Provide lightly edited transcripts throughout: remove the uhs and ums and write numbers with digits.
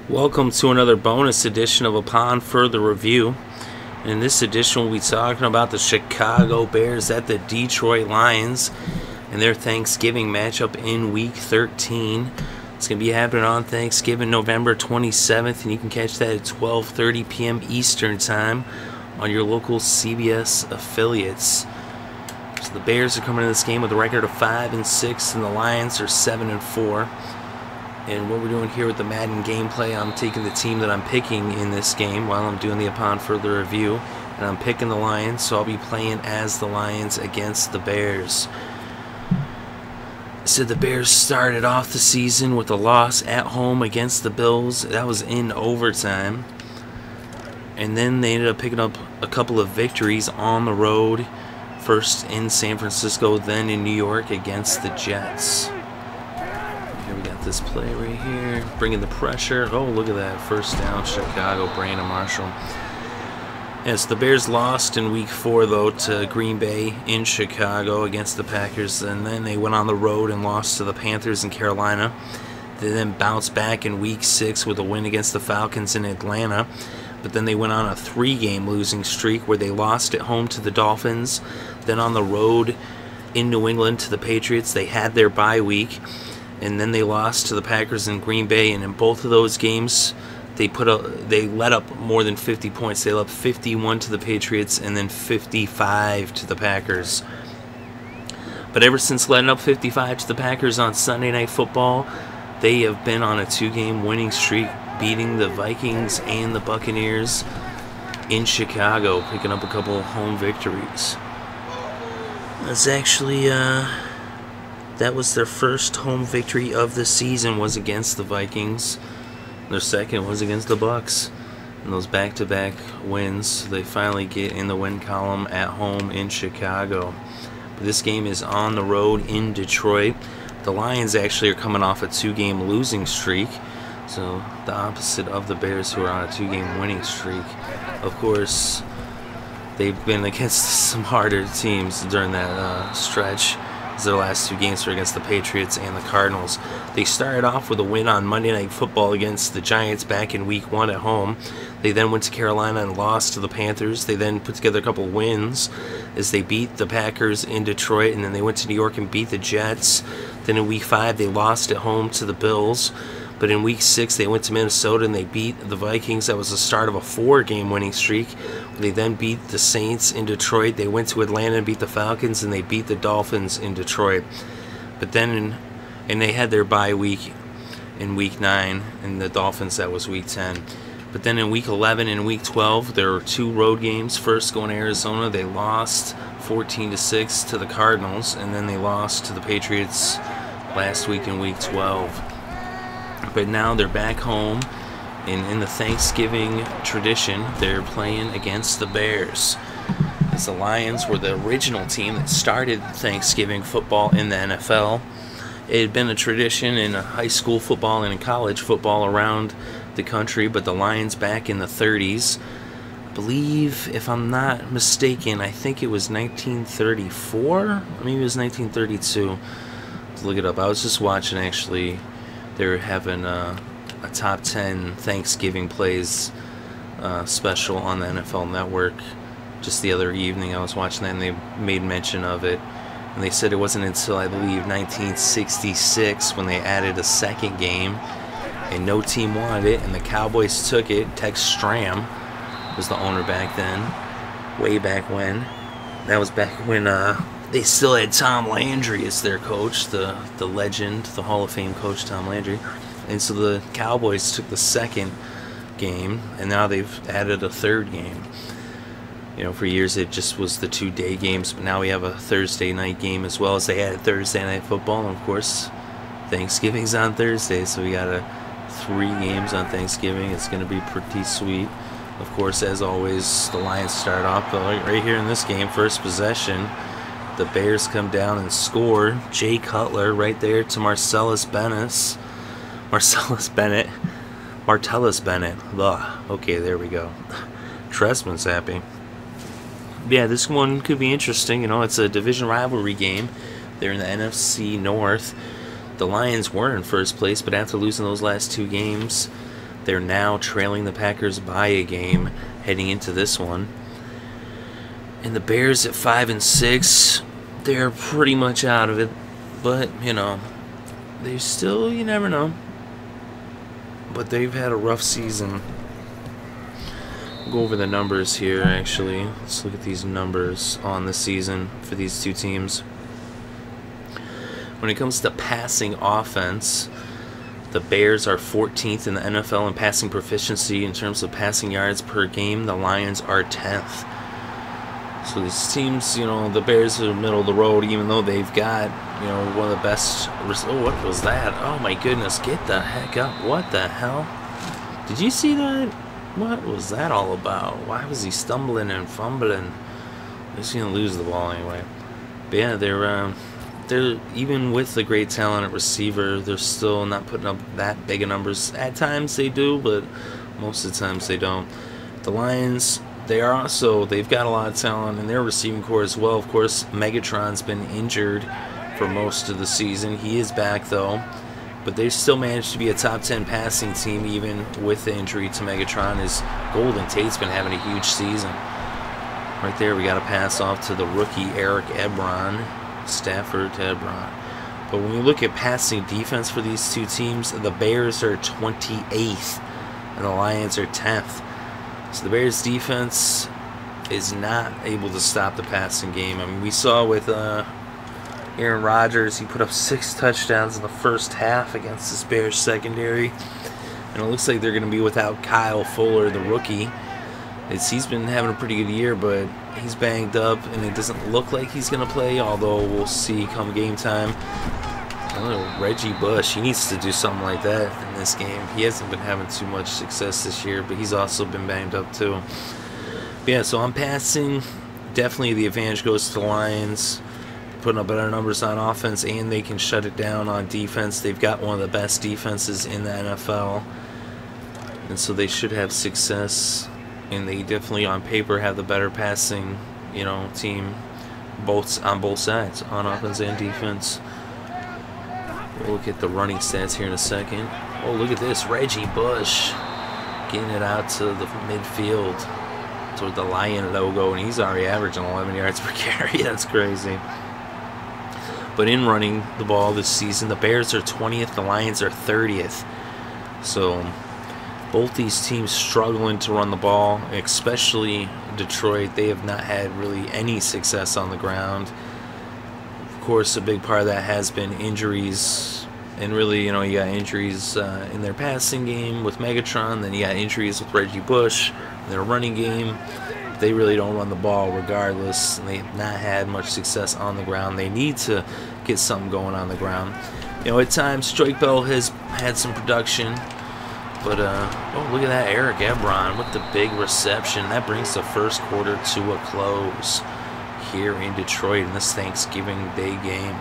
Welcome to another bonus edition of Upon Further Review. In this edition, we'll be talking about the Chicago Bears at the Detroit Lions and their Thanksgiving matchup in Week 13. It's going to be happening on Thanksgiving, November 27th, and you can catch that at 12:30 p.m. Eastern Time on your local CBS affiliates. So the Bears are coming into this game with a record of 5-6, and the Lions are 7-4. And what we're doing here with the Madden gameplay, I'm taking the team that I'm picking in this game while I'm doing the Upon Further Review. And I'm picking the Lions, so I'll be playing as the Lions against the Bears. So the Bears started off the season with a loss at home against the Bills. That was in overtime. And then they ended up picking up a couple of victories on the road. First in San Francisco, then in New York against the Jets. We got this play right here, bringing the pressure. Oh, look at that. First down, Chicago, Brandon Marshall. Yes, the Bears lost in Week 4, though, to Green Bay in Chicago against the Packers. And then they went on the road and lost to the Panthers in Carolina. They then bounced back in Week 6 with a win against the Falcons in Atlanta. But then they went on a 3-game losing streak where they lost at home to the Dolphins. Then on the road in New England to the Patriots. They had their bye week. And then they lost to the Packers in Green Bay, and in both of those games, they let up more than 50 points. They let up 51 to the Patriots and then 55 to the Packers. But ever since letting up 55 to the Packers on Sunday Night Football, they have been on a 2-game winning streak, beating the Vikings and the Buccaneers in Chicago, picking up a couple of home victories. That's actually that was their first home victory of the season, was against the Vikings. Their second was against the Bucs. And those back-to-back wins, they finally get in the win column at home in Chicago. But this game is on the road in Detroit. The Lions actually are coming off a 2-game losing streak. So the opposite of the Bears, who are on a 2-game winning streak. Of course, they've been against some harder teams during that stretch. Their last 2 games were against the Patriots and the Cardinals. They started off with a win on Monday Night Football against the Giants back in Week 1 at home. They then went to Carolina and lost to the Panthers. They then put together a couple wins as they beat the Packers in Detroit, and then they went to New York and beat the Jets. Then in Week 5 they lost at home to the Bills. But in Week 6 they went to Minnesota and they beat the Vikings. That was the start of a 4-game winning streak. They then beat the Saints in Detroit. They went to Atlanta and beat the Falcons, and they beat the Dolphins in Detroit. But then, and they had their bye week in Week 9, and the Dolphins, that was Week 10. But then in Week 11 and Week 12, there were 2 road games. First, going to Arizona, they lost 14-6 to the Cardinals, and then they lost to the Patriots last week in Week 12. But now they're back home, and in the Thanksgiving tradition, they're playing against the Bears. As the Lions were the original team that started Thanksgiving football in the NFL. It had been a tradition in high school football and in college football around the country, but the Lions back in the 30s, I believe, if I'm not mistaken, I think it was 1934, maybe it was 1932. Let's look it up. I was just watching, actually. They were having a top 10 Thanksgiving plays special on the NFL Network just the other evening. I was watching that, and they made mention of it. And they said it wasn't until, I believe, 1966 when they added a second game, and no team wanted it, and the Cowboys took it. Tex Stram was the owner back then, way back when. That was back when they still had Tom Landry as their coach, the legend, the Hall of Fame coach Tom Landry. And so the Cowboys took the second game, and now they've added a third game. You know, for years it just was the 2-day games, but now we have a Thursday night game as well, as they added Thursday Night Football. And of course, Thanksgiving's on Thursday, so we got 3 games on Thanksgiving. It's going to be pretty sweet. Of course, as always, the Lions start off right here in this game, first possession. The Bears come down and score. Jay Cutler right there to Martellus Bennett. Ugh. Okay, there we go. Trestman's happy. Yeah, this one could be interesting. You know, it's a division rivalry game. They're in the NFC North. The Lions were in first place, but after losing those last 2 games, They're now trailing the Packers by a game heading into this one. And the Bears at 5-6, they're pretty much out of it. But, you know, they still, you never know. But they've had a rough season. We'll go over the numbers here, actually. Let's look at these numbers on the season for these two teams. When it comes to passing offense, the Bears are 14th in the NFL in passing proficiency in terms of passing yards per game. The Lions are 10th. So these teams, you know, the Bears are middle of the road, even though they've got, you know, one of the best. Oh, what was that? Oh my goodness, get the heck up. What the hell? Did you see that? What was that all about? Why was he stumbling and fumbling? He's going to lose the ball anyway. But yeah, they're even with the great talent at receiver, they're still not putting up that big of numbers. At times they do, but most of the times they don't. The Lions, they've got a lot of talent in their receiving core as well. Of course, Megatron's been injured for most of the season. He is back though, but they still managed to be a top 10 passing team even with the injury to Megatron. As Golden Tate's been having a huge season. Right there, we got a pass off to the rookie Eric Ebron. Stafford to Ebron. But when we look at passing defense for these two teams, the Bears are 28th and the Lions are 10th. So the Bears defense is not able to stop the passing game. I mean, we saw with Aaron Rodgers, he put up 6 touchdowns in the first half against this Bears secondary. And it looks like they're going to be without Kyle Fuller, the rookie. He's been having a pretty good year, but he's banged up, and it doesn't look like he's going to play, although we'll see come game time. Oh, Reggie Bush, he needs to do something like that in this game. He hasn't been having too much success this year, but he's also been banged up too. But yeah, so I'm passing. Definitely the advantage goes to the Lions, putting up better numbers on offense, and they can shut it down on defense. They've got one of the best defenses in the NFL, and so they should have success. And they definitely, on paper, have the better passing, you know, team, on both sides, on offense and defense. We'll look at the running stats here in a second. Oh, look at this, Reggie Bush getting it out to the midfield toward the Lion logo, and he's already averaging 11 yards per carry. That's crazy. But in running the ball this season, the Bears are 20th, the Lions are 30th. So both these teams struggling to run the ball, especially Detroit. They have not had really any success on the ground. Of course, a big part of that has been injuries. And really, you know, you got injuries in their passing game with Megatron. Then you got injuries with Reggie Bush in their running game. They really don't run the ball regardless. And they have not had much success on the ground. They need to get something going on the ground. You know, at times, Drake Bell has had some production. But, oh, look at that, Eric Ebron with the big reception. That brings the first quarter to a close here in Detroit in this Thanksgiving Day game.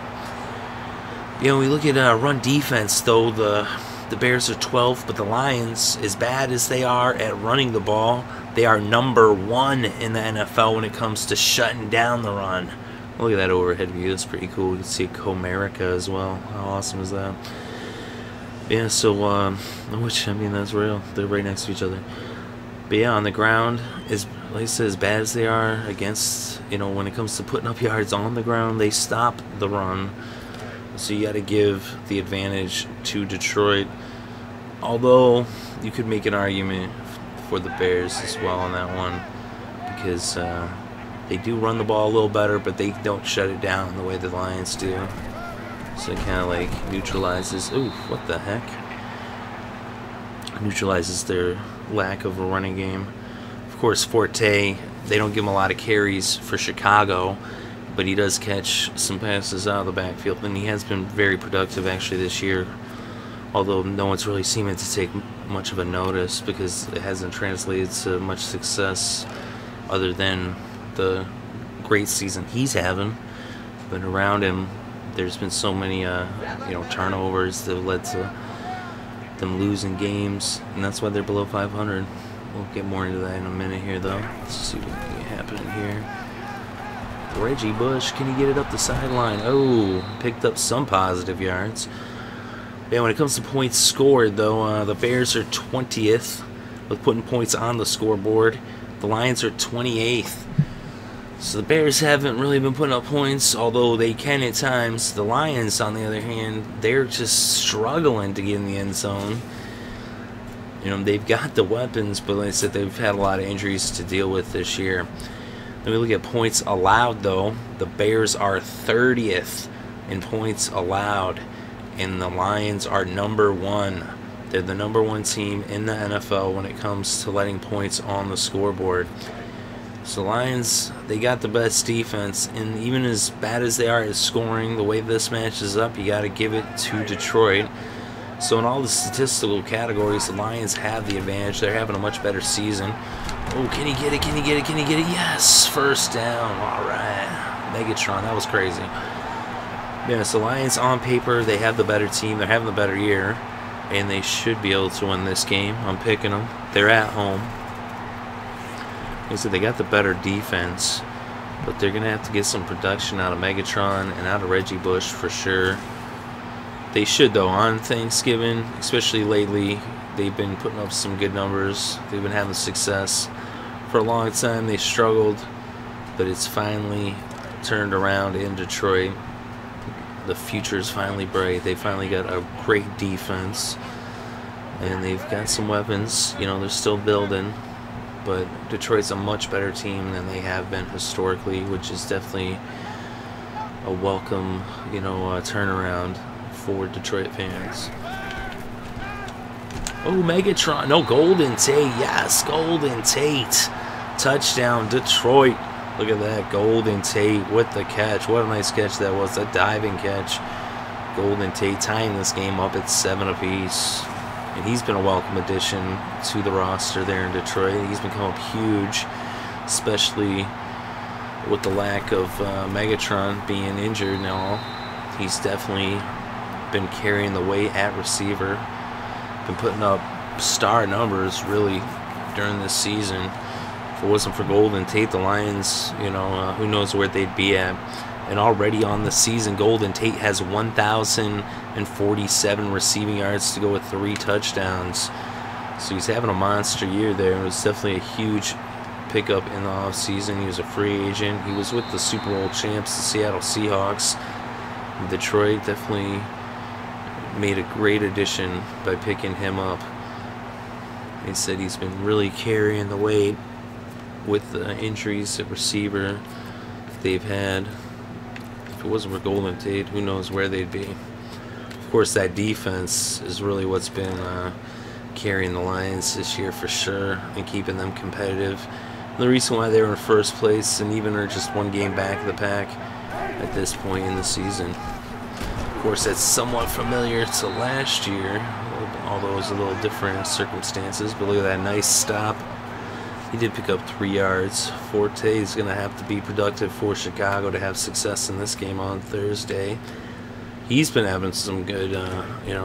You know, we look at run defense, though. The Bears are 12th, but the Lions, as bad as they are at running the ball, they are number 1 in the NFL when it comes to shutting down the run. Look at that overhead view. That's pretty cool. You can see Comerica as well. How awesome is that? Yeah, so, which, I mean, that's real. They're right next to each other. But yeah, on the ground, like I said, as bad as they are against, you know, when it comes to putting up yards on the ground, they stop the run. So you got to give the advantage to Detroit. Although, you could make an argument for the Bears as well on that one. Because they do run the ball a little better, but they don't shut it down the way the Lions do. So it kind of like neutralizes, ooh, what the heck? Neutralizes their lack of a running game. Of course, Forte, they don't give him a lot of carries for Chicago, but he does catch some passes out of the backfield, and he has been very productive actually this year. Although no one's really seeming to take much of a notice because it hasn't translated to much success other than the great season he's having. But around him, there's been so many, turnovers that have led to them losing games, and that's why they're below 500. We'll get more into that in a minute here, though. Let's see what can happen here. Reggie Bush, can he get it up the sideline? Oh, picked up some positive yards. Yeah, when it comes to points scored, though, the Bears are 20th with putting points on the scoreboard. The Lions are 28th. So the Bears haven't really been putting up points, although they can at times. The Lions, on the other hand, they're just struggling to get in the end zone. You know, they've got the weapons, but like I said, they've had a lot of injuries to deal with this year. Then we look at points allowed, though. The Bears are 30th in points allowed, and the Lions are number 1. They're the number 1 team in the NFL when it comes to letting points on the scoreboard. So Lions, they got the best defense, and even as bad as they are at scoring, the way this matches up, you got to give it to Detroit. So in all the statistical categories, the Lions have the advantage. They're having a much better season. Oh, can he get it? Can he get it? Can he get it? Yes, first down. All right. Megatron, that was crazy. Yeah, so Lions on paper, they have the better team. They're having the better year, and they should be able to win this game. I'm picking them. They're at home. Like I said, they got the better defense, but they're going to have to get some production out of Megatron and out of Reggie Bush for sure. They should, though, on Thanksgiving, especially lately. They've been putting up some good numbers. They've been having success. For a long time, they struggled, but it's finally turned around in Detroit. The future's finally bright. They finally got a great defense, and they've got some weapons. You know, they're still building, but Detroit's a much better team than they have been historically, which is definitely a welcome, you know, turnaround for Detroit fans. Oh, Megatron. No, Golden Tate. Yes, Golden Tate. Touchdown, Detroit. Look at that. Golden Tate with the catch. What a nice catch that was. A diving catch. Golden Tate tying this game up at 7 apiece. And he's been a welcome addition to the roster there in Detroit. He's become huge, especially with the lack of Megatron being injured now. He's definitely been carrying the weight at receiver. Been putting up star numbers, really, during this season. If it wasn't for Golden Tate, the Lions, you know, who knows where they'd be at. And already on the season, Golden Tate has 1,047 receiving yards to go with 3 touchdowns. So he's having a monster year there. It was definitely a huge pickup in the offseason. He was a free agent. He was with the Super Bowl champs, the Seattle Seahawks. Detroit definitely made a great addition by picking him up. They said he's been really carrying the weight with the injuries at receiver they've had. If it wasn't for Golden Tate, who knows where they'd be. Of course, that defense is really what's been carrying the Lions this year for sure and keeping them competitive. And the reason why they were in first place and even are just 1 game back of the pack at this point in the season. Of course, that's somewhat familiar to last year, although it was a little different circumstances. But look at that nice stop. He did pick up 3 yards. Forte is going to have to be productive for Chicago to have success in this game on Thursday. He's been having some good,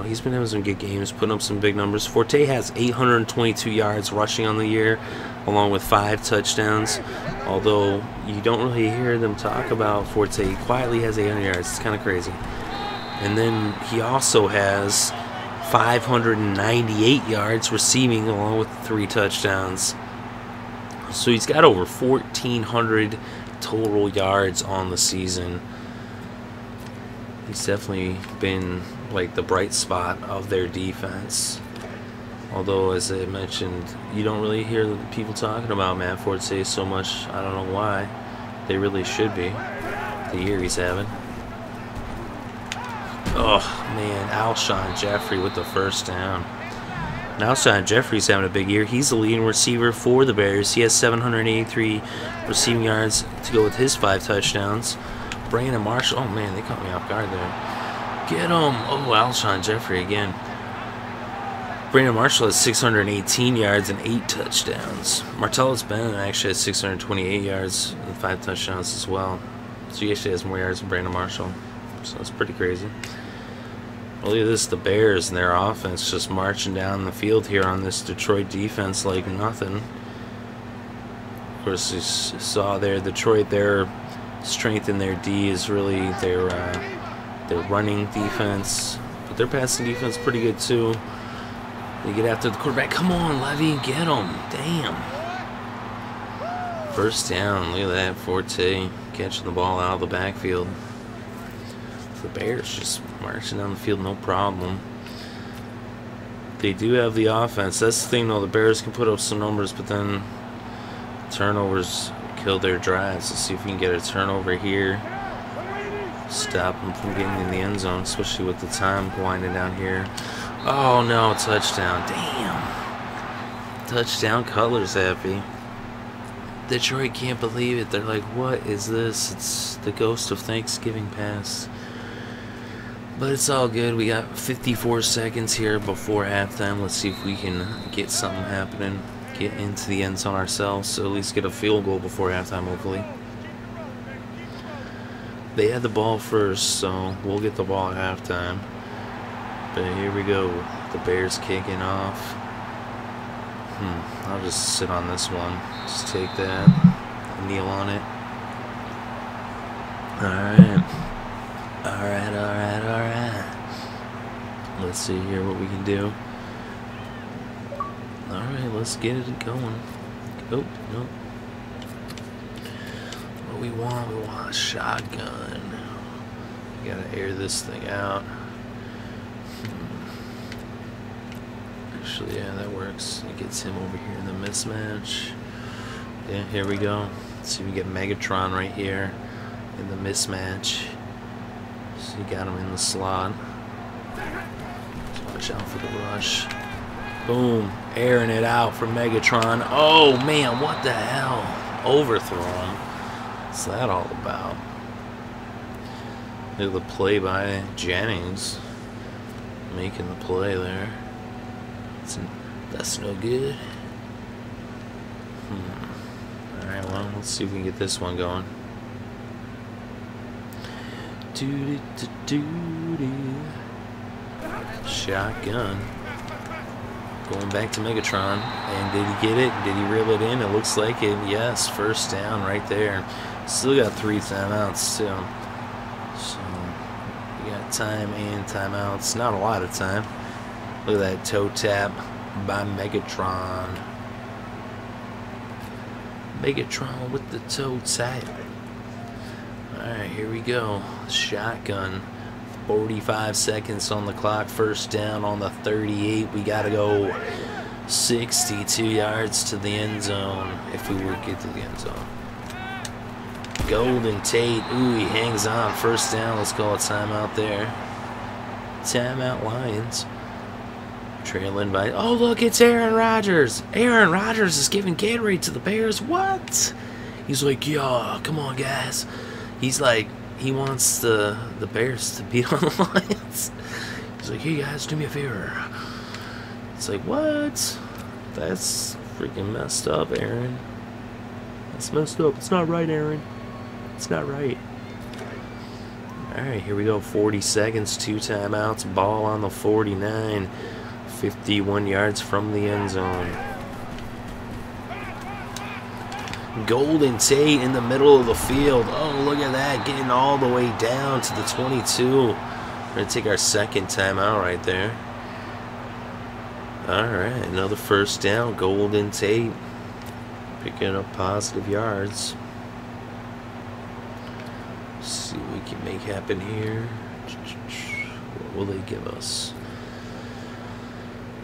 he's been having some good games, putting up some big numbers. Forte has 822 yards rushing on the year, along with 5 touchdowns. Although you don't really hear them talk about Forte. He quietly has 800 yards. It's kind of crazy. And then he also has 598 yards receiving, along with 3 touchdowns. So he's got over 1,400 total yards on the season. He's definitely been like the bright spot of their defense. Although, as I mentioned, you don't really hear people talking about Matt Forte so much. I don't know why. They really should be. The year he's having. Oh, man. Alshon Jeffrey with the first down. Now Alshon Jeffrey's having a big year. He's the leading receiver for the Bears. He has 783 receiving yards to go with his 5 touchdowns. Brandon Marshall. Oh, man, they caught me off guard there. Get him. Oh, Alshon Jeffrey again. Brandon Marshall has 618 yards and 8 touchdowns. Martellus Bennett actually has 628 yards and 5 touchdowns as well. So he actually has more yards than Brandon Marshall. So it's pretty crazy. Well, look at this, the Bears and their offense just marching down the field here on this Detroit defense like nothing. Of course, you saw there, Detroit, their strength in their D is really their running defense. but their passing defense is pretty good too. They get after the quarterback. Come on, Levy, get him. Damn. First down. Look at that. Forte catching the ball out of the backfield. The Bears just marching down the field, no problem. They do have the offense. That's the thing, though. The Bears can put up some numbers, but then turnovers kill their drives. Let's see if we can get a turnover here. Stop them from getting in the end zone, especially with the time winding down here. Oh, no. Touchdown. Damn. Touchdown. Cutler's happy. Detroit can't believe it. They're like, what is this? It's the ghost of Thanksgiving past. But it's all good. We got 54 seconds here before halftime. Let's see if we can get something happening. Get into the end zone ourselves. So at least get a field goal before halftime, hopefully. They had the ball first, so we'll get the ball at halftime. But here we go. The Bears kicking off. I'll just sit on this one. Just take that. Kneel on it. Alright. Alright. Let's see here what we can do. Alright, let's get it going. Oh, no. What we want a shotgun. We gotta air this thing out. Actually, yeah, that works. It gets him over here in the mismatch. Yeah, here we go. Let's see if we get Megatron right here in the mismatch. So you got him in the slot. Watch out for the rush. Boom. Airing it out for Megatron. Oh, man, what the hell? Overthrown. What's that all about? Look at the play by Jennings. Making the play there. That's no good. Alright, well, let's see if we can get this one going. Shotgun. Going back to Megatron. And did he get it? Did he reel it in? It looks like it. Yes, first down right there. Still got 3 timeouts too. So we got time and timeouts. Not a lot of time. Look at that toe tap by Megatron. Megatron with the toe tap. Alright, here we go. Shotgun. 45 seconds on the clock. First down on the 38. We gotta go 62 yards to the end zone if we were to get to the end zone. Golden Tate. Ooh, he hangs on. First down. Let's call a timeout there. Timeout Lions. Trailing by. Oh, look, it's Aaron Rodgers. Aaron Rodgers is giving Gatorade to the Bears. What? He's like, yeah, come on, guys. He's like, he wants the Bears to beat on the Lions. He's like, hey, guys, do me a favor. It's like, what? That's freaking messed up, Aaron. That's messed up. It's not right, Aaron. It's not right. Alright, here we go. 40 seconds, 2 timeouts. Ball on the 49. 51 yards from the end zone. Golden Tate in the middle of the field. Oh, look at that. Getting all the way down to the 22. We're going to take our second timeout right there. Alright, another first down. Golden Tate picking up positive yards. Let's see what we can make happen here. What will they give us?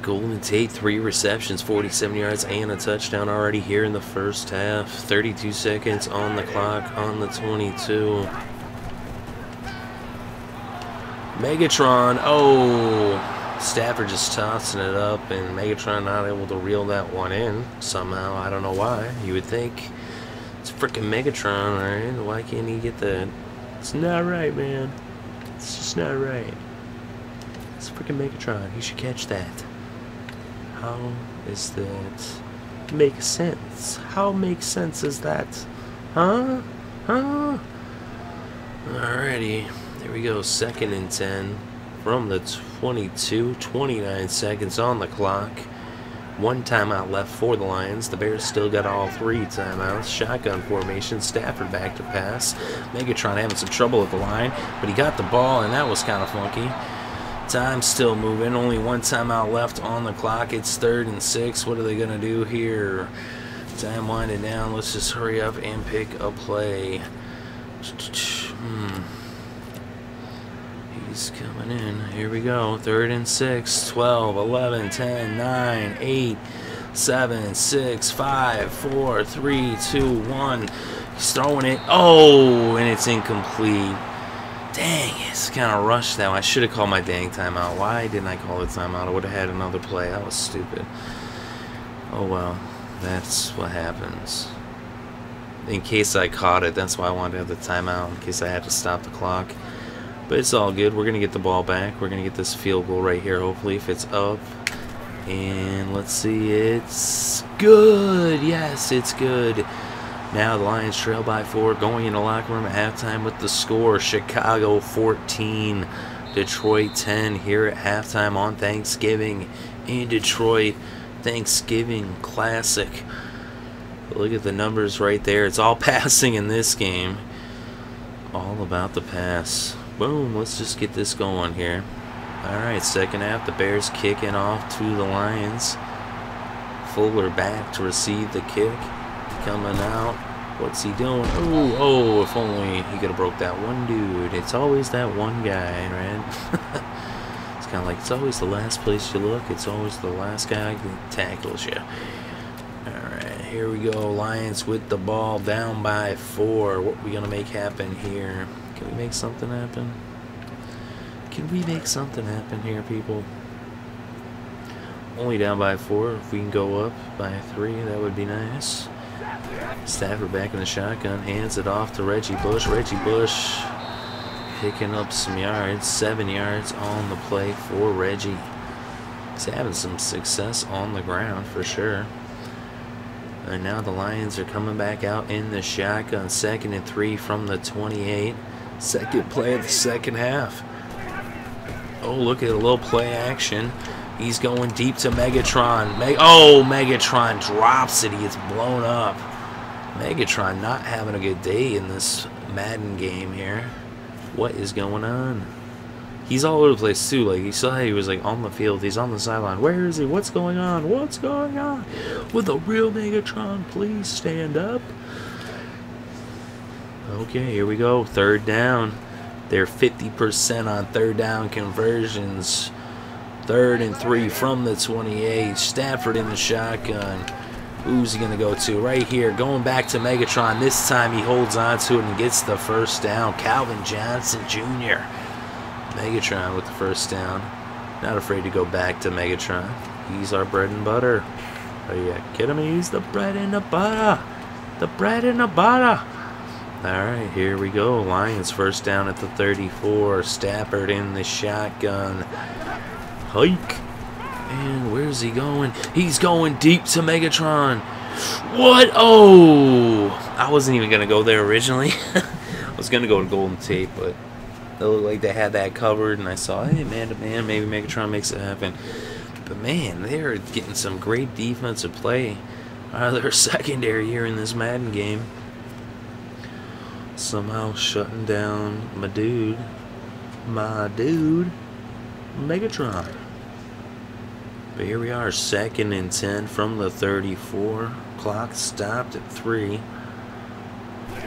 Golden Tate, 3 receptions, 47 yards, and a touchdown already here in the first half. 32 seconds on the clock on the 22. Megatron, oh, Stafford just tossing it up, and Megatron not able to reel that one in somehow. I don't know why. You would think it's freaking Megatron, right? Why can't he get that? It's not right, man. It's just not right. It's freaking Megatron. He should catch that. How is that make sense? How makes sense is that? Huh? Alrighty. There we go. 2nd and 10 from the 22. 29 seconds on the clock. 1 timeout left for the Lions. The Bears still got all 3 timeouts. Shotgun formation. Stafford back to pass. Megatron having some trouble at the line, but he got the ball, and that was kind of funky. Time's still moving. Only one timeout left on the clock. It's 3rd and 6. What are they going to do here? Time winding down. Let's just hurry up and pick a play. He's coming in. Here we go. 3rd and 6. 12, 11, 10, 9, 8, 7, 6, 5, 4, 3, 2, 1. He's throwing it. Oh, and it's incomplete. Dang, it's kind of rushed that one. I should have called my dang timeout. Why didn't I call the timeout? I would have had another play. That was stupid. Oh, well. That's what happens. In case I caught it, that's why I wanted to have the timeout, in case I had to stop the clock. But it's all good. We're going to get the ball back. We're going to get this field goal right here, hopefully, if it's up. And let's see. It's good. Yes, it's good. Now the Lions trail by 4, going in the locker room at halftime with the score. Chicago 14, Detroit 10 here at halftime on Thanksgiving in Detroit. Thanksgiving Classic. Look at the numbers right there. It's all passing in this game. All about the pass. Boom. Let's just get this going here. Alright, second half. The Bears kicking off to the Lions. Fuller back to receive the kick. Coming out. What's he doing? Oh, if only he could have broke that one dude. It's always that one guy, right? It's kind of like, it's always the last place you look. It's always the last guy that tackles you. Alright, here we go. Lions with the ball, down by 4. What are we going to make happen here? Can we make something happen? Can we make something happen here, people? Only down by 4. If we can go up by 3, that would be nice. Stafford back in the shotgun, hands it off to Reggie Bush. Reggie Bush picking up some yards, 7 yards on the play for Reggie. He's having some success on the ground for sure. And now the Lions are coming back out in the shotgun, 2nd and 3 from the 28. Second play of the second half. Oh, look at a little play action. He's going deep to Megatron. Megatron drops it. He gets blown up. Megatron not having a good day in this Madden game here. What is going on? He's all over the place too. Like, you saw he was like on the field. He's on the sideline. Where is he? What's going on? What's going on? With a real Megatron, please stand up. Okay, here we go. 3rd down. They're 50% on 3rd down conversions. 3rd and 3 from the 28. Stafford in the shotgun. Who's he going to go to? Right here. Going back to Megatron. This time he holds on to it and gets the first down. Calvin Johnson Jr. Megatron with the first down. Not afraid to go back to Megatron. He's our bread and butter. Are you kidding me? He's the bread and the butter. The bread and the butter. Alright, here we go. Lions first down at the 34. Stafford in the shotgun. Hike. And where's he going? He's going deep to Megatron. What? Oh! I wasn't even going to go there originally. I was going to go to Golden Tate, but it looked like they had that covered, and I saw, hey, man-to-man, maybe Megatron makes it happen. But, man, they're getting some great defensive play out of their secondary here in this Madden game. Somehow shutting down my dude, Megatron. But here we are, 2nd and 10 from the 34. Clock stopped at 3.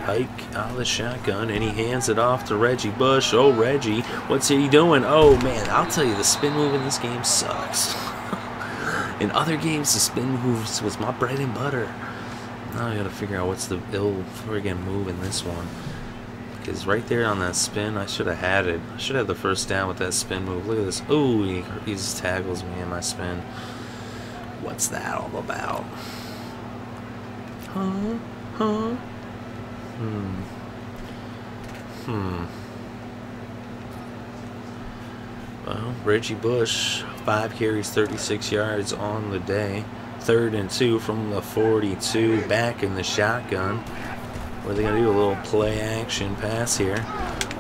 Hike out of the shotgun, and he hands it off to Reggie Bush. Oh, Reggie, what's he doing? Oh, man, I'll tell you, the spin move in this game sucks. In other games, the spin moves was my bread and butter. Now I gotta figure out what's the ill friggin' move in this one. Because right there on that spin, I should have had it. I should have the first down with that spin move. Look at this. Ooh, he just tackles me in my spin. What's that all about? Huh? Well, Reggie Bush, 5 carries, 36 yards on the day. 3rd and 2 from the 42, back in the shotgun. What are they going to do? A little play action pass here.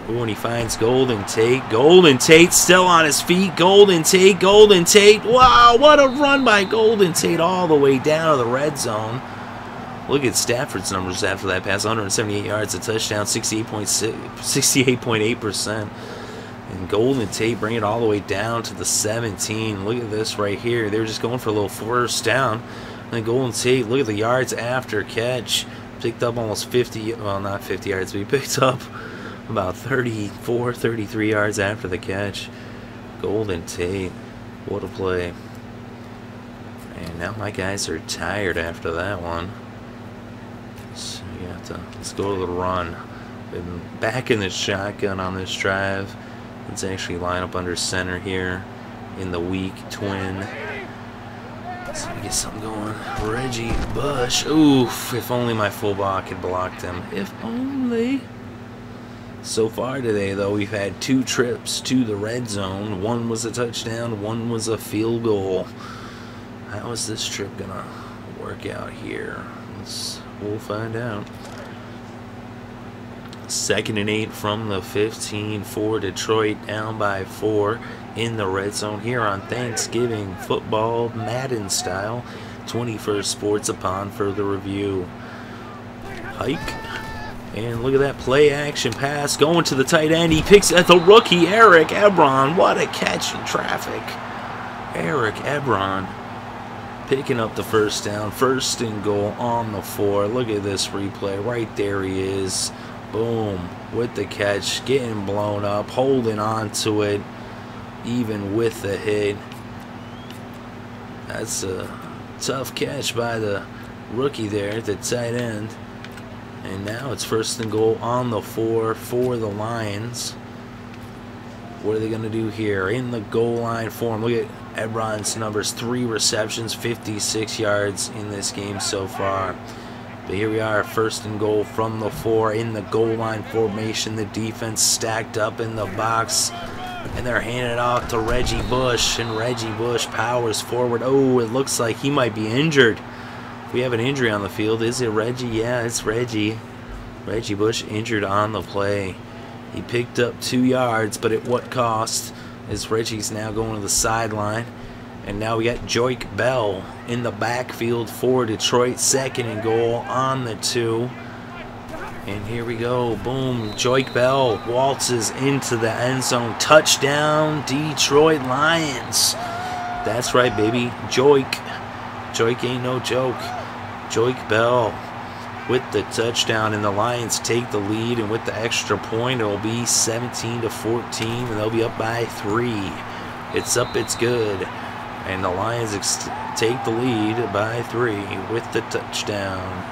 Ooh, and he finds Golden Tate. Golden Tate still on his feet. Golden Tate. Wow, what a run by Golden Tate all the way down to the red zone. Look at Stafford's numbers after that pass. 178 yards, a touchdown, 68.8%. And Golden Tate bring it all the way down to the 17. Look at this right here. They were just going for a little first down. And then Golden Tate, look at the yards after catch. Picked up almost 50, well, not 50 yards, but he picked up about 34, 33 yards after the catch. Golden Tate, what a play. And now my guys are tired after that one. So you have to, let's go to the run. Been back in the shotgun on this drive. Let's actually line up under center here in the weak twin. So we get something going. Reggie Bush. Oof, if only my fullback had blocked him. If only. So far today, though, we've had 2 trips to the red zone. One was a touchdown, one was a field goal. How is this trip going to work out here? We'll find out. 2nd and 8 from the 15 for Detroit, down by 4 in the red zone here on Thanksgiving football, Madden style. 21st Sports upon further review. Hike. And look at that play action pass going to the tight end. He picks at the rookie, Eric Ebron. What a catch in traffic. Eric Ebron picking up the first down. 1st and goal on the 4. Look at this replay. Right there he is. Boom. With the catch. Getting blown up. Holding on to it. Even with the hit. That's a tough catch by the rookie there at the tight end. And now it's 1st and goal on the 4 for the Lions. What are they going to do here? In the goal line form. Look at Ebron's numbers. 3 receptions, 56 yards in this game so far. But here we are, 1st and goal from the 4 in the goal line formation. The defense stacked up in the box. And they're handing it off to Reggie Bush. And Reggie Bush powers forward. Oh, it looks like he might be injured. We have an injury on the field. Is it Reggie? Yeah, it's Reggie. Reggie Bush injured on the play. He picked up 2 yards, but at what cost? As Reggie's now going to the sideline. And now we got Joik Bell in the backfield for Detroit. 2nd and goal on the 2. And here we go. Boom. Joik Bell waltzes into the end zone. Touchdown, Detroit Lions. That's right, baby. Joik. Joik ain't no joke. Joik Bell with the touchdown, and the Lions take the lead, and with the extra point it will be 17-14, and they'll be up by 3. It's up, it's good, and the Lions take the lead by 3 with the touchdown.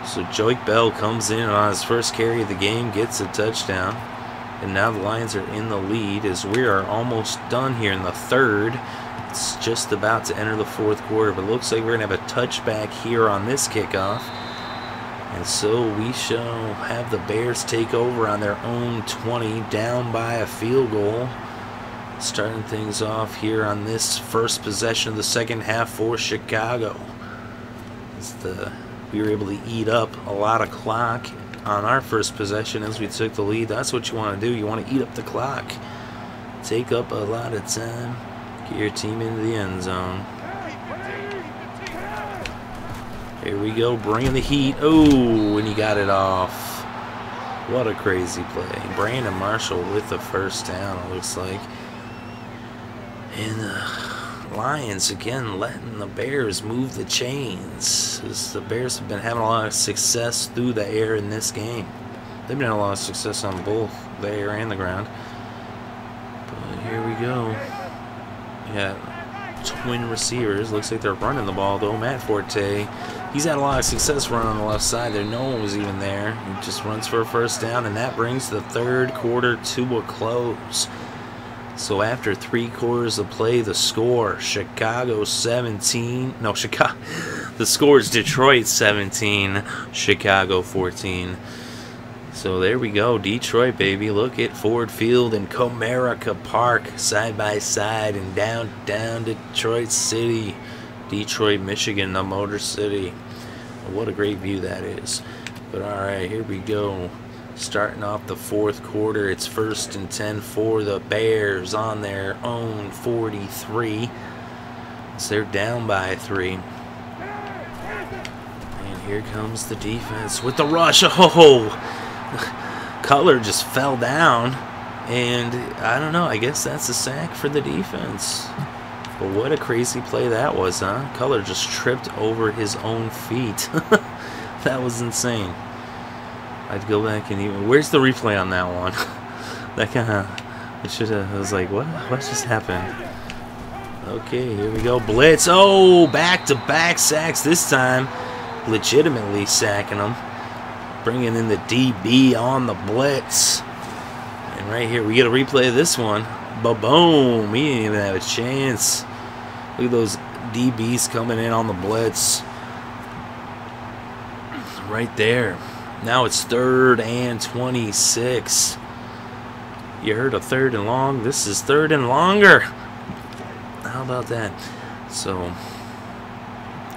So Joik Bell comes in on his first carry of the game, gets a touchdown, and now the Lions are in the lead as we are almost done here in the 3rd. It's just about to enter the 4th quarter, but it looks like we're going to have a touchback here on this kickoff. And so we shall have the Bears take over on their own 20, down by a field goal. Starting things off here on this first possession of the 2nd half for Chicago. We were able to eat up a lot of clock on our first possession as we took the lead. That's what you want to do. You want to eat up the clock. Take up a lot of time. Get your team into the end zone. Here we go, bringing the heat. Oh, and he got it off. What a crazy play. Brandon Marshall with the first down, it looks like. And the Lions, again, letting the Bears move the chains. The Bears have been having a lot of success through the air in this game. They've been having a lot of success on both the air and the ground. But here we go. Yeah, twin receivers. Looks like they're running the ball, though. Matt Forte, he's had a lot of success running on the left side there. No one was even there. He just runs for a first down, and that brings the 3rd quarter to a close. So after 3 quarters of play, the score, Chicago 17. No, the score is Detroit 17, Chicago 14. So there we go, Detroit, baby. Look at Ford Field and Comerica Park side by side, and downtown Detroit City, Detroit, Michigan, the Motor City. What a great view that is. But all right, here we go. Starting off the 4th quarter, it's 1st and 10 for the Bears on their own 43. So they're down by 3. And here comes the defense with the rush. Oh! Cutler just fell down, And I don't know, I guess that's a sack for the defense. But what a crazy play that was, huh? Color just tripped over his own feet. That was insane. I'd go back and even... Where's the replay on that one? That kind of... It should have... I was like, what just happened? Okay, here we go. Blitz. Oh, back-to-back sacks this time. Legitimately sacking them. Bringing in the DB on the blitz. And right here, we get a replay of this one. Ba-boom. He didn't even have a chance. Look at those DBs coming in on the blitz. Right there. Now it's 3rd and 26. You heard a 3rd and long. This is 3rd and longer. How about that? So,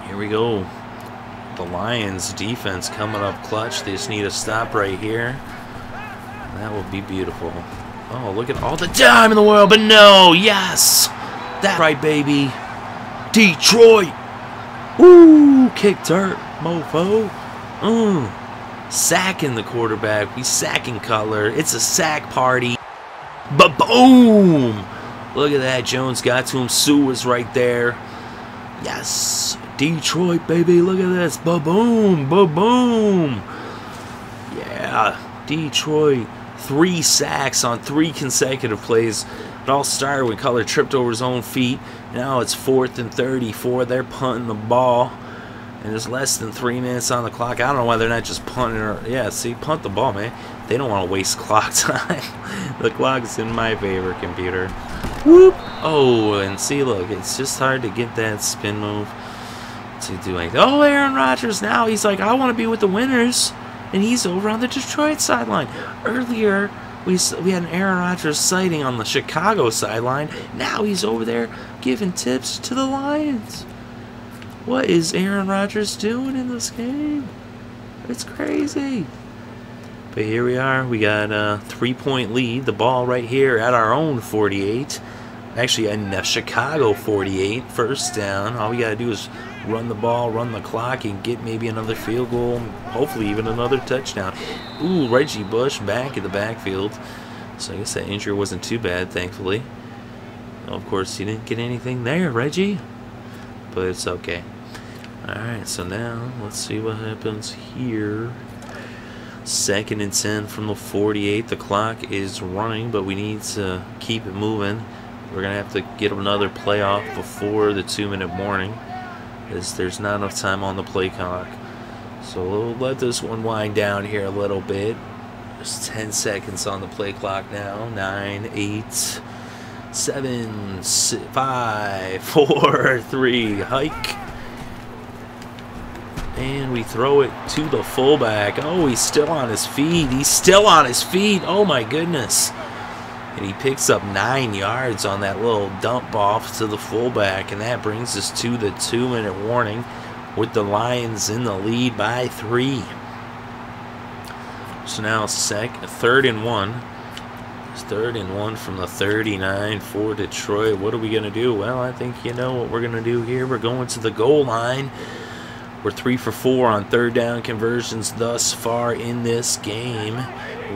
here we go. The Lions defense coming up clutch. They just need a stop right here. That would be beautiful. Oh, look at all the time in the world, but no, yes! That's right, baby. Detroit! Woo! Kick dirt, mofo. Sacking the quarterback. We sacking Cutler. It's a sack party. Ba-boom! Look at that. Jones got to him. Sue was right there. Yes. Detroit, baby. Look at this. Ba-boom. Ba-boom. Yeah. Detroit. 3 sacks on 3 consecutive plays. It all started when Cutler tripped over his own feet. Now it's 4th and 34. They're punting the ball. And there's less than 3 minutes on the clock. I don't know why they're not just punting or... Yeah, see, punt the ball, man. They don't want to waste clock time. The clock's in my favor, computer. Whoop! Oh, and see, look, it's just hard to get that spin move to do anything. Oh, Aaron Rodgers now. He's like, I want to be with the winners. And he's over on the Detroit sideline. Earlier, we had an Aaron Rodgers sighting on the Chicago sideline. Now he's over there giving tips to the Lions. What is Aaron Rodgers doing in this game? It's crazy. But here we are. We got a 3-point lead. The ball right here at our own 48. Actually, in the Chicago 48. First down. All we got to do is run the ball, run the clock, and get maybe another field goal. Hopefully even another touchdown. Ooh, Reggie Bush back in the backfield. So I guess that injury wasn't too bad, thankfully. Of course, you didn't get anything there, Reggie. But it's okay. Alright, so now let's see what happens here. 2nd and 10 from the 48. The clock is running, but we need to keep it moving. We're going to have to get another play off before the 2-minute warning, as there's not enough time on the play clock. So we'll let this one wind down here a little bit. There's 10 seconds on the play clock now. 9, 8, 7, 5, 4, 3, hike. And we throw it to the fullback. Oh, he's still on his feet. He's still on his feet. Oh, my goodness. And he picks up 9 yards on that little dump off to the fullback. And that brings us to the 2-minute warning with the Lions in the lead by 3. So now 3rd and 1. 3rd and 1 from the 39 for Detroit. What are we going to do? Well, I think you know what we're going to do here. We're going to the goal line. We're 3 for 4 on 3rd down conversions thus far in this game.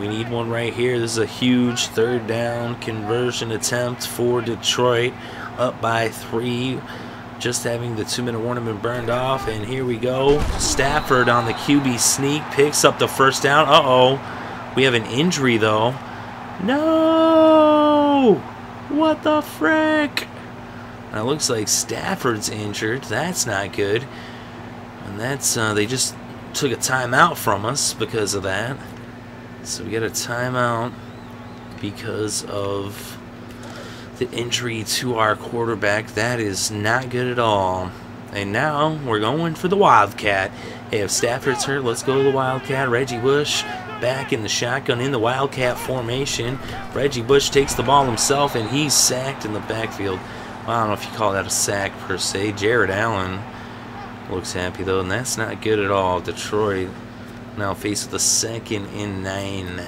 We need one right here. This is a huge 3rd down conversion attempt for Detroit. Up by 3. Just having the 2-minute warning been burned off. And here we go. Stafford on the QB sneak. Picks up the 1st down. Uh-oh. We have an injury, though. No! What the frick? Now, it looks like Stafford's injured. That's not good. And that's, they just took a timeout from us because of that. So we got a timeout because of the injury to our quarterback. That is not good at all. And now we're going for the Wildcat. Hey, if Stafford's hurt, let's go to the Wildcat. Reggie Bush back in the shotgun in the Wildcat formation. Reggie Bush takes the ball himself, and he's sacked in the backfield. Well, I don't know if you call that a sack per se. Jared Allen looks happy, though, and that's not good at all. Detroit now faced with a 2nd and 9.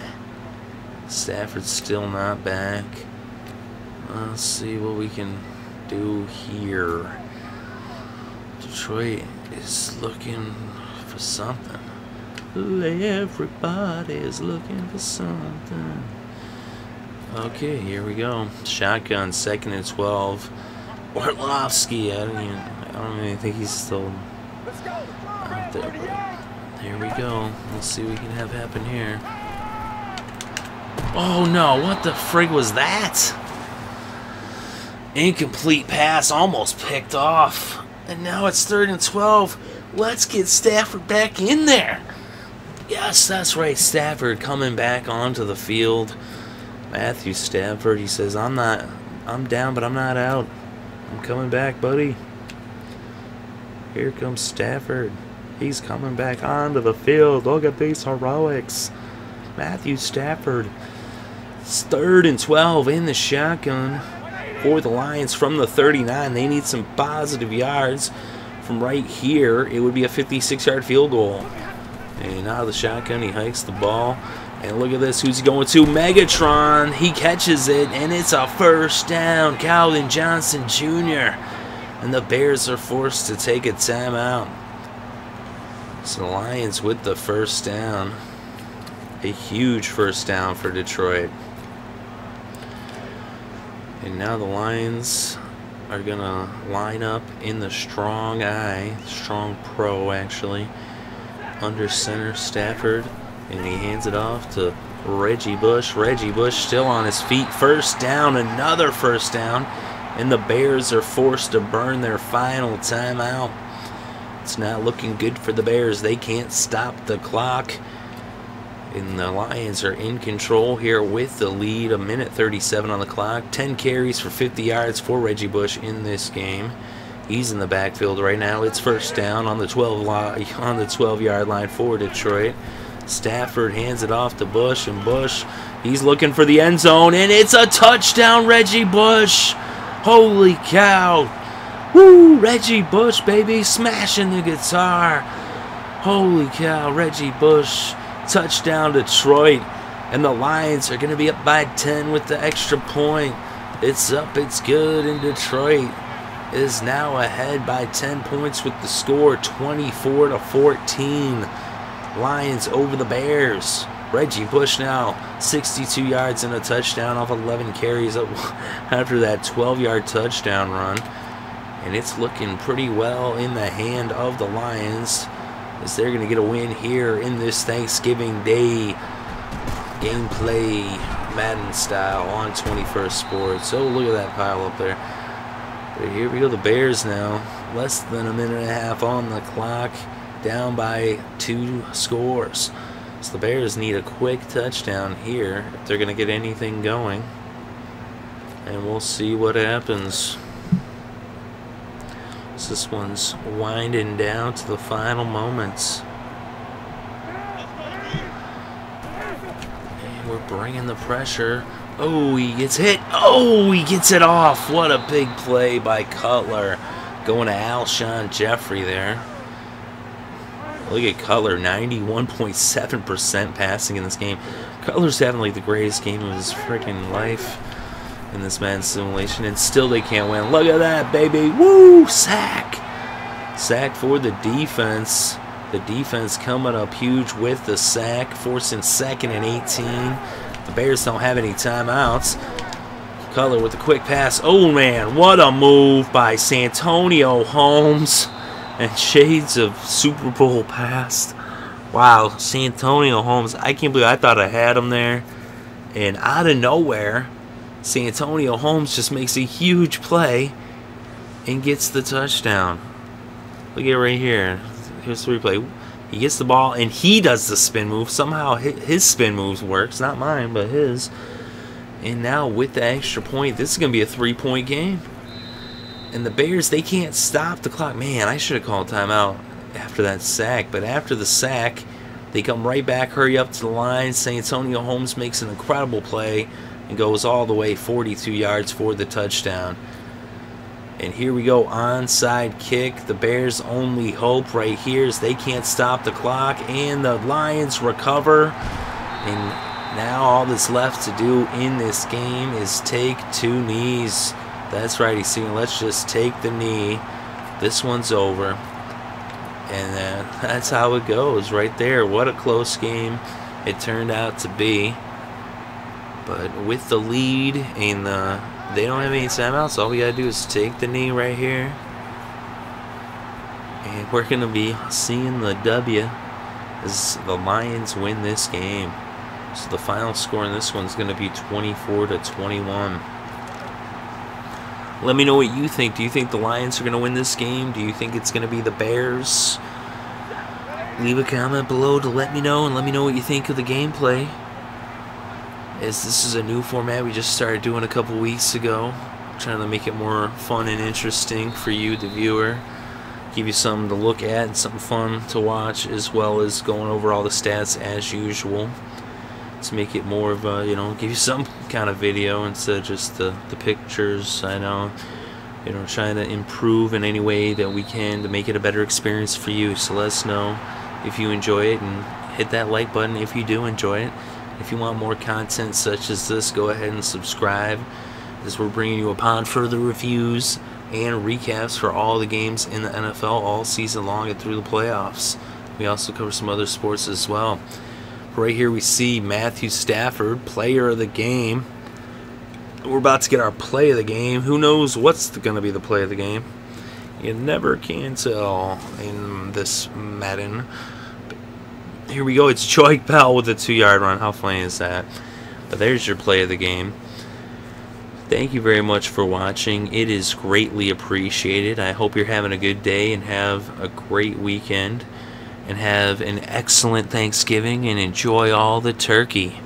Stafford's still not back. Let's see what we can do here. Detroit is looking for something. Everybody's looking for something. Okay, here we go. Shotgun, 2nd and 12. Orlovsky, I don't even think he's still out there, but here we go. Let's see what we can have happen here. Oh no, what the frig was that? Incomplete pass, almost picked off. And now it's 3rd and 12. Let's get Stafford back in there. Yes, that's right, Stafford coming back onto the field. Matthew Stafford, he says, I'm down, but I'm not out. I'm coming back, buddy. Here comes Stafford. He's coming back onto the field. Look at these heroics. Matthew Stafford. It's 3rd and 12 in the shotgun for the Lions from the 39. They need some positive yards from right here. It would be a 56-yard field goal. And out of the shotgun, he hikes the ball. And look at this, who's he going to? Megatron. He catches it, and it's a 1st down. Calvin Johnson Jr. And the Bears are forced to take a timeout. So the Lions with the 1st down. A huge 1st down for Detroit. And now the Lions are going to line up in the strong pro actually. Under center, Stafford. And he hands it off to Reggie Bush. Reggie Bush still on his feet. 1st down, another 1st down. And the Bears are forced to burn their final timeout. It's not looking good for the Bears. They can't stop the clock. And the Lions are in control here with the lead. 1:37 on the clock. 10 carries for 50 yards for Reggie Bush in this game. He's in the backfield right now. It's 1st down on the 12-yard line for Detroit. Stafford hands it off to Bush, and Bush, he's looking for the end zone, and it's a touchdown, Reggie Bush. Holy cow. Woo, Reggie Bush, baby, smashing the guitar. Holy cow, Reggie Bush, touchdown Detroit. And the Lions are going to be up by 10 with the extra point. It's up, it's good, and Detroit is now ahead by 10 points with the score 24-14. Lions over the Bears. Reggie Bush now 62 yards and a touchdown off 11 carries after that 12-yard touchdown run. And it's looking pretty well in the hand of the Lions as they're going to get a win here in this Thanksgiving Day gameplay Madden style on 21st Sports. Oh, look at that pile up there. But here we go, the Bears now. Less than a minute and a half on the clock. Down by 2 scores. So the Bears need a quick touchdown here if they're going to get anything going. And we'll see what happens. So this one's winding down to the final moments. And we're bringing the pressure. Oh, he gets hit. Oh, he gets it off. What a big play by Cutler. Going to Alshon Jeffrey there. Look at Cutler, 91.7% passing in this game. Cutler's having like the greatest game of his freaking life in this Madden simulation, and still they can't win. Look at that, baby. Woo! Sack! Sack for the defense. The defense coming up huge with the sack, forcing 2nd and 18. The Bears don't have any timeouts. Cutler with a quick pass. Oh, man, what a move by Santonio Holmes. And shades of Super Bowl past. Wow, Santonio Holmes. I can't believe I thought I had him there. And out of nowhere, Santonio Holmes just makes a huge play and gets the touchdown. Look at it right here. Here's the replay. He gets the ball and he does the spin move. Somehow his spin moves works. Not mine, but his. And now with the extra point, this is going to be a 3-point game. And the Bears, they can't stop the clock. Man, I should have called timeout after that sack. But after the sack, they come right back, hurry up to the line. Santonio Holmes makes an incredible play and goes all the way 42 yards for the touchdown. And here we go, onside kick. The Bears' only hope right here is they can't stop the clock. And the Lions recover. And now all that's left to do in this game is take 2 knees. That's right, he's saying, let's just take the knee. This one's over. And that's how it goes right there. What a close game it turned out to be. But with the lead and they don't have any timeouts, all we gotta do is take the knee right here. And we're going to be seeing the W as the Lions win this game. So the final score in this one is going to be 24-21. Let me know what you think. Do you think the Lions are going to win this game? Do you think it's going to be the Bears? Leave a comment below to let me know, and let me know what you think of the gameplay. As this is a new format we just started doing a couple weeks ago. Trying to make it more fun and interesting for you, the viewer. Give you something to look at and something fun to watch, as well as going over all the stats as usual. To make it more of a, give you some kind of video instead of just the pictures. I know, trying to improve in any way that we can to make it a better experience for you. So let us know if you enjoy it, and hit that like button if you do enjoy it. If you want more content such as this, go ahead and subscribe, as we're bringing you upon further reviews and recaps for all the games in the NFL all season long and through the playoffs. We also cover some other sports as well. Right here we see Matthew Stafford, player of the game. We're about to get our play of the game. Who knows what's going to be the play of the game? You never can tell in this Madden. Here we go. It's Joy Bell with a 2-yard run. How funny is that? But there's your play of the game. Thank you very much for watching. It is greatly appreciated. I hope you're having a good day and have a great weekend. And have an excellent Thanksgiving and enjoy all the turkey.